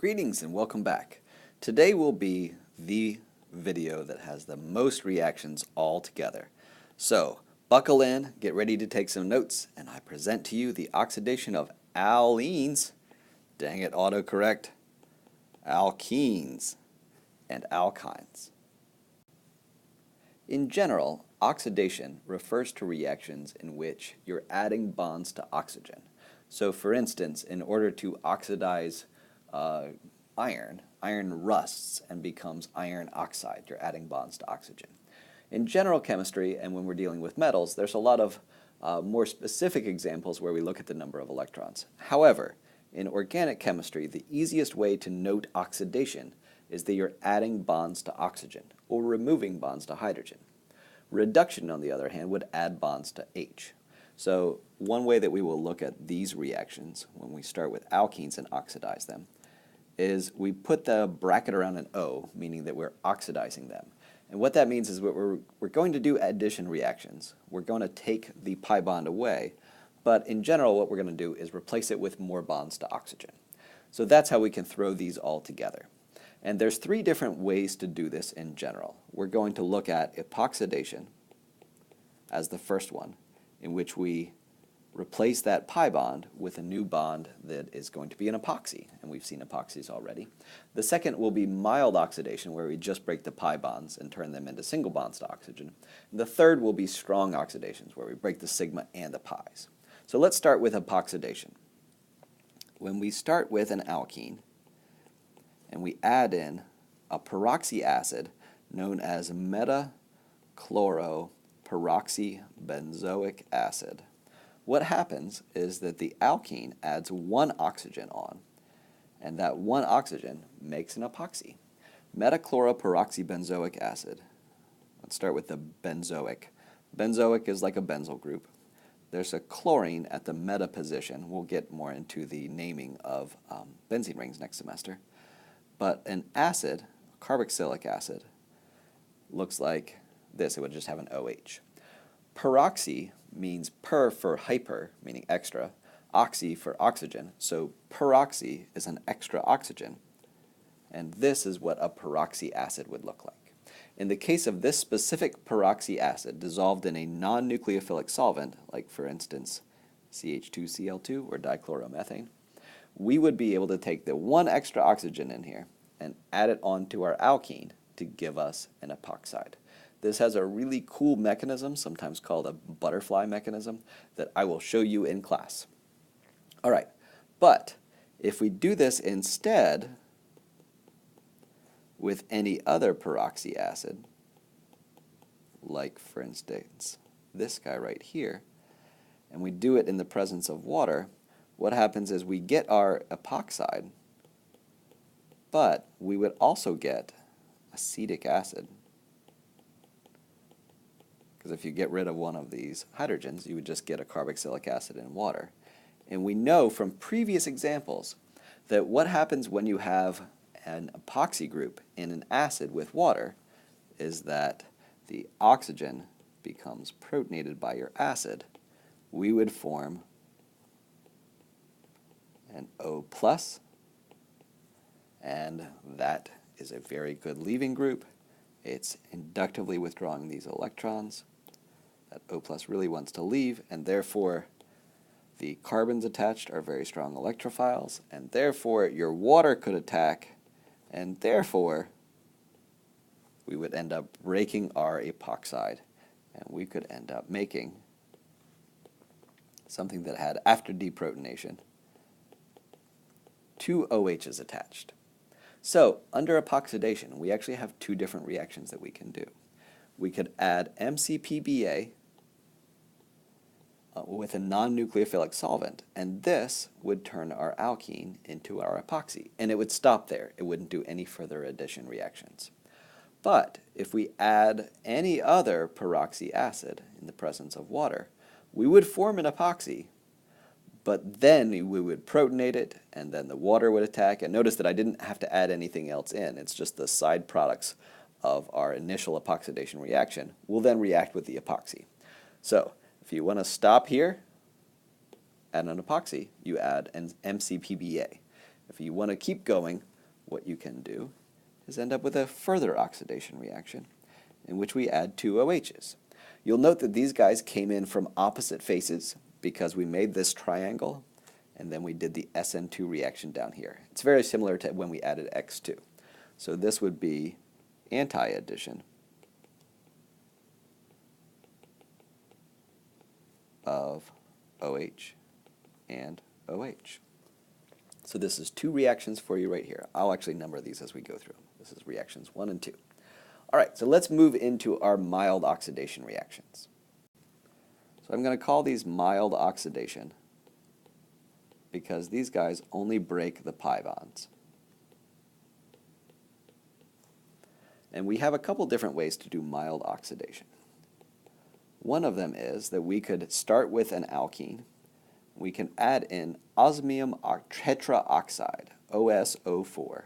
Greetings and welcome back. Today will be the video that has the most reactions all together. So buckle in, get ready to take some notes, and I present to you the oxidation of alkenes, dang it, autocorrect, alkenes and alkynes. In general, oxidation refers to reactions in which you're adding bonds to oxygen. So for instance, in order to oxidize iron rusts and becomes iron oxide. You're adding bonds to oxygen. In general chemistry, and when we're dealing with metals, there's a lot of more specific examples where we look at the number of electrons. However, in organic chemistry, the easiest way to note oxidation is that you're adding bonds to oxygen or removing bonds to hydrogen. Reduction, on the other hand, would add bonds to H. So one way that we will look at these reactions when we start with alkenes and oxidize them is we put the bracket around an O, meaning that we're oxidizing them. And what that means is we're going to do addition reactions. We're going to take the pi bond away, but in general what we're going to do is replace it with more bonds to oxygen. So that's how we can throw these all together. And there's three different ways to do this in general. We're going to look at epoxidation as the first one, in which we replace that pi bond with a new bond that is going to be an epoxy, and we've seen epoxies already. The second will be mild oxidation, where we just break the pi bonds and turn them into single bonds to oxygen. And the third will be strong oxidations, where we break the sigma and the pi's. So let's start with epoxidation. When we start with an alkene and we add in a peroxy acid known as metachloroperoxybenzoic acid, what happens is that the alkene adds one oxygen on, and that one oxygen makes an epoxy. Metachloroperoxybenzoic acid. Let's start with the benzoic. Benzoic is like a benzyl group. There's a chlorine at the meta position. We'll get more into the naming of benzene rings next semester. But an acid, carboxylic acid, looks like this. It would just have an OH. Peroxy means per for hyper, meaning extra, oxy for oxygen. So peroxy is an extra oxygen, and this is what a peroxy acid would look like. In the case of this specific peroxy acid dissolved in a non-nucleophilic solvent, like for instance CH2Cl2 or dichloromethane, we would be able to take the one extra oxygen in here and add it onto our alkene to give us an epoxide. This has a really cool mechanism, sometimes called a butterfly mechanism, that I will show you in class. All right, but if we do this instead with any other peroxy acid, like for instance this guy right here, and we do it in the presence of water, what happens is we get our epoxide, but we would also get acetic acid. Because if you get rid of one of these hydrogens, you would just get a carboxylic acid in water. And we know from previous examples that what happens when you have an epoxy group in an acid with water is that the oxygen becomes protonated by your acid. We would form an O+, and that is a very good leaving group. It's inductively withdrawing these electrons. That O+ really wants to leave, and therefore the carbons attached are very strong electrophiles, and therefore your water could attack, and therefore we would end up breaking our epoxide, and we could end up making something that had, after deprotonation, two OHs attached. So under epoxidation, we actually have two different reactions that we can do. We could add MCPBA with a non-nucleophilic solvent, and this would turn our alkene into our epoxy, and it would stop there. It wouldn't do any further addition reactions. But if we add any other peroxy acid in the presence of water, we would form an epoxy, but then we would protonate it, and then the water would attack. And notice that I didn't have to add anything else in. It's just the side products of our initial epoxidation reaction will then react with the epoxy. So if you want to stop here, add an epoxy, you add an MCPBA. If you want to keep going, what you can do is end up with a further oxidation reaction in which we add two OHs. You'll note that these guys came in from opposite faces because we made this triangle and then we did the SN2 reaction down here. It's very similar to when we added X2. So this would be anti-addition of OH and OH. So this is two reactions for you right here. I'll actually number these as we go through. This is reactions 1 and 2. All right, so let's move into our mild oxidation reactions. So I'm going to call these mild oxidation because these guys only break the pi bonds. And we have a couple different ways to do mild oxidation. One of them is that we could start with an alkene. We can add in osmium tetraoxide, OSO4.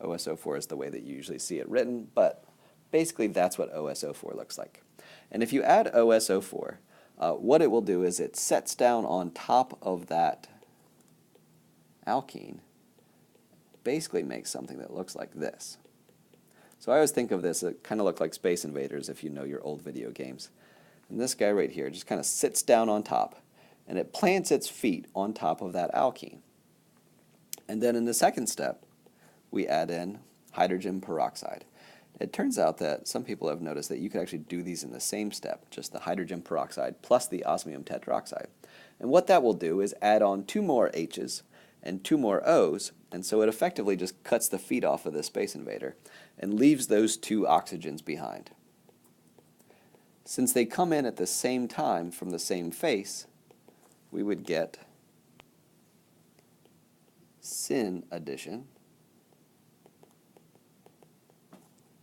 OSO4 is the way that you usually see it written, but basically that's what OSO4 looks like. And if you add OSO4, what it will do is it sets down on top of that alkene, basically makes something that looks like this. So I always think of this, it kind of look like Space Invaders if you know your old video games. And this guy right here just kind of sits down on top, and it plants its feet on top of that alkene. And then in the second step, we add in hydrogen peroxide. It turns out that some people have noticed that you could actually do these in the same step, just the hydrogen peroxide plus the osmium tetroxide. And what that will do is add on 2 more H's and 2 more O's, and so it effectively just cuts the feet off of the Space Invader and leaves those 2 oxygens behind. Since they come in at the same time from the same face, we would get syn addition,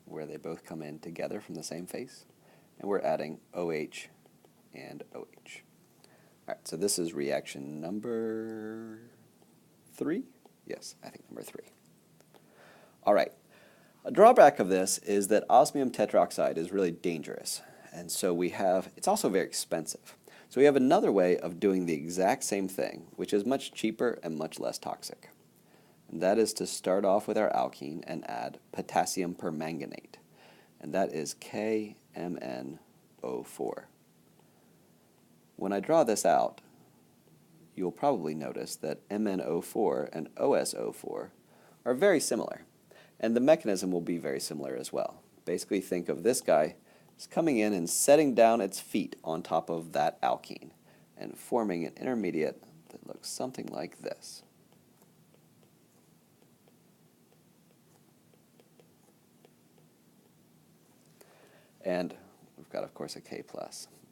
where they both come in together from the same face, and we're adding OH and OH. All right, so this is reaction number 3? Yes, I think number 3. All right, a drawback of this is that osmium tetroxide is really dangerous, and so it's also very expensive. So we have another way of doing the exact same thing, which is much cheaper and much less toxic. And that is to start off with our alkene and add potassium permanganate, and that is KMnO4. When I draw this out, you'll probably notice that MnO4 and OSO4 are very similar, and the mechanism will be very similar as well. Basically think of this guy as coming in and setting down its feet on top of that alkene and forming an intermediate that looks something like this. And we've got, of course, a K+,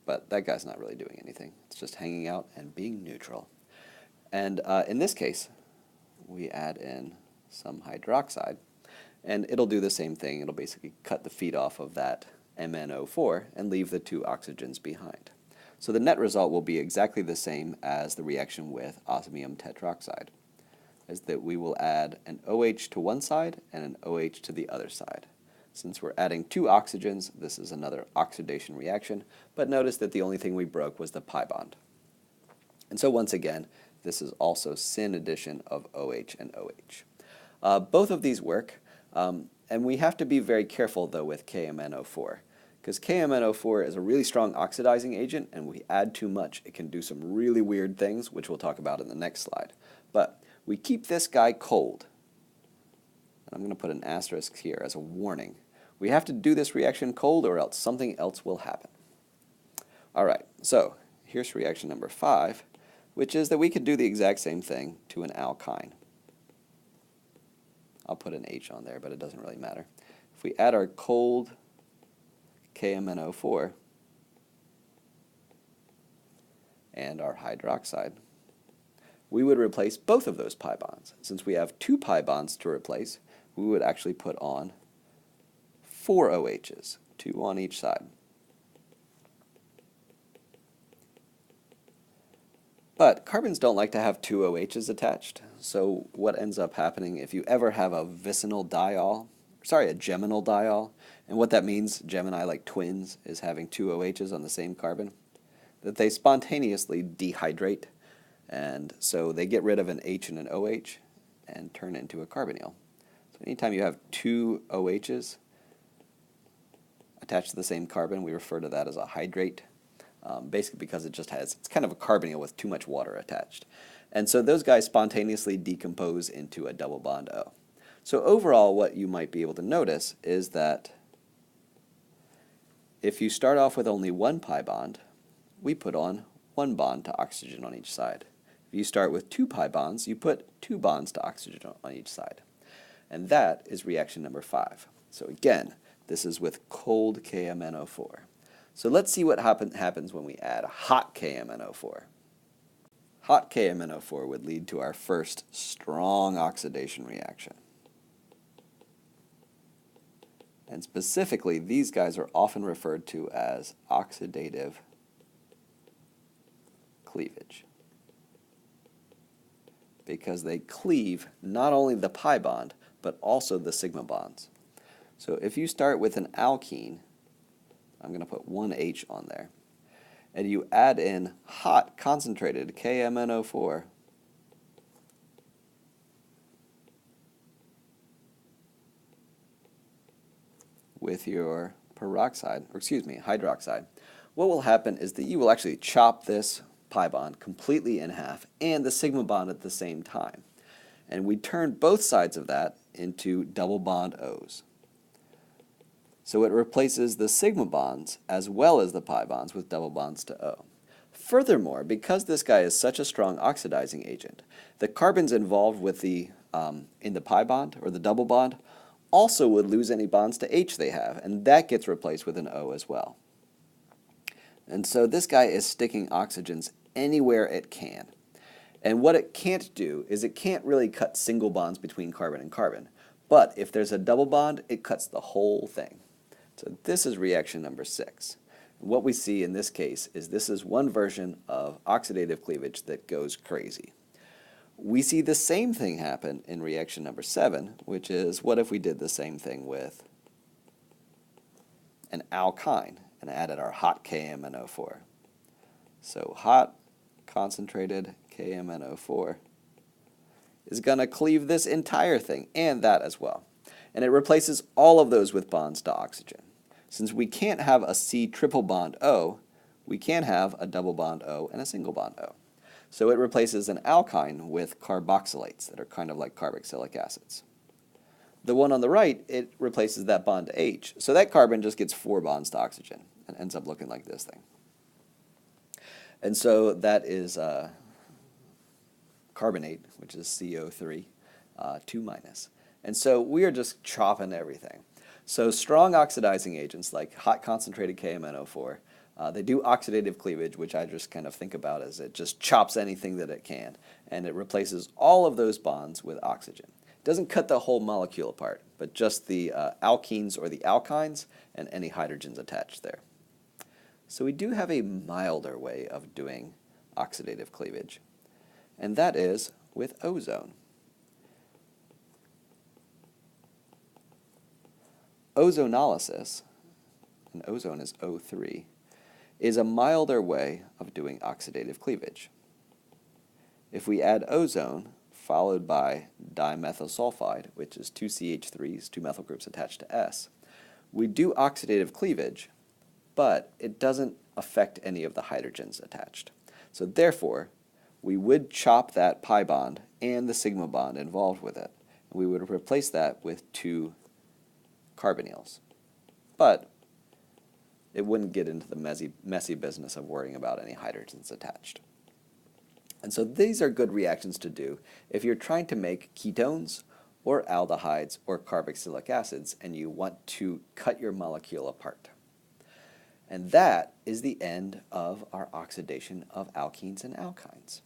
but that guy's not really doing anything. It's just hanging out and being neutral. And in this case, we add in some hydroxide, and it'll do the same thing. It'll basically cut the feet off of that MnO4 and leave the 2 oxygens behind. So the net result will be exactly the same as the reaction with osmium tetroxide, is that we will add an OH to one side and an OH to the other side. Since we're adding 2 oxygens, this is another oxidation reaction, but notice that the only thing we broke was the pi bond. And so once again, this is also syn addition of OH and OH. Both of these work, and we have to be very careful though with KMnO4, because KMnO4 is a really strong oxidizing agent, and we add too much, it can do some really weird things, which we'll talk about in the next slide. But we keep this guy cold. I'm going to put an asterisk here as a warning. We have to do this reaction cold or else something else will happen. All right, so here's reaction number 5, which is that we could do the exact same thing to an alkyne. I'll put an H on there, but it doesn't really matter. If we add our cold KMnO4 and our hydroxide, we would replace both of those pi bonds. Since we have 2 pi bonds to replace, we would actually put on 4 OHs, 2 on each side. But carbons don't like to have 2 OHs attached, so what ends up happening if you ever have a geminal diol, and what that means, Gemini like twins, is having 2 OHs on the same carbon, that they spontaneously dehydrate, And so they get rid of an H and an OH and turn into a carbonyl. So anytime you have two OHs attached to the same carbon, we refer to that as a hydrate, basically because it's kind of a carbonyl with too much water attached. And so those guys spontaneously decompose into a double bond O. So overall, what you might be able to notice is that if you start off with only one pi bond, we put on one bond to oxygen on each side. If you start with two pi bonds, you put two bonds to oxygen on each side. And that is reaction number 5. So again, this is with cold KMnO4. So let's see what happens when we add hot KMnO4. Hot KMnO4 would lead to our first strong oxidation reaction. And specifically, these guys are often referred to as oxidative cleavage, because they cleave not only the pi bond, but also the sigma bonds. So if you start with an alkene, I'm going to put one H on there, and you add in hot concentrated KMnO4, with your hydroxide, what will happen is that you will actually chop this pi bond completely in half and the sigma bond at the same time. And we turn both sides of that into double bond O's. So it replaces the sigma bonds as well as the pi bonds with double bonds to O. Furthermore, because this guy is such a strong oxidizing agent, the carbons involved with in the pi bond or the double bond also would lose any bonds to H they have, and that gets replaced with an O as well. And so this guy is sticking oxygens anywhere it can. And what it can't do is it can't really cut single bonds between carbon and carbon. But if there's a double bond, it cuts the whole thing. So this is reaction number 6. And what we see in this case is this is one version of oxidative cleavage that goes crazy. We see the same thing happen in reaction number 7, which is what if we did the same thing with an alkyne and added our hot KMnO4. So hot concentrated KMnO4 is going to cleave this entire thing and that as well. And it replaces all of those with bonds to oxygen. Since we can't have a C triple bond O, we can have a double bond O and a single bond O. So it replaces an alkyne with carboxylates that are kind of like carboxylic acids. The one on the right, it replaces that bond to H. So that carbon just gets 4 bonds to oxygen and ends up looking like this thing. And so that is carbonate, which is CO3, 2 minus. And so we are just chopping everything. So strong oxidizing agents like hot concentrated KMnO4, they do oxidative cleavage, which I just kind of think about as it just chops anything that it can, and it replaces all of those bonds with oxygen. It doesn't cut the whole molecule apart, but just the alkenes or the alkynes and any hydrogens attached there. So we do have a milder way of doing oxidative cleavage, and that is with ozone. Ozonolysis, and ozone is O3, is a milder way of doing oxidative cleavage. If we add ozone followed by dimethyl sulfide, which is 2 CH3s, 2 methyl groups attached to S, we do oxidative cleavage, but it doesn't affect any of the hydrogens attached. So therefore, we would chop that pi bond and the sigma bond involved with it, and we would replace that with 2 carbonyls. But it wouldn't get into the messy business of worrying about any hydrogens attached. And so these are good reactions to do if you're trying to make ketones or aldehydes or carboxylic acids and you want to cut your molecule apart. And that is the end of our oxidation of alkenes and alkynes.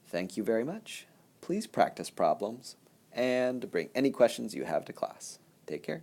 Thank you very much. Please practice problems and bring any questions you have to class. Take care.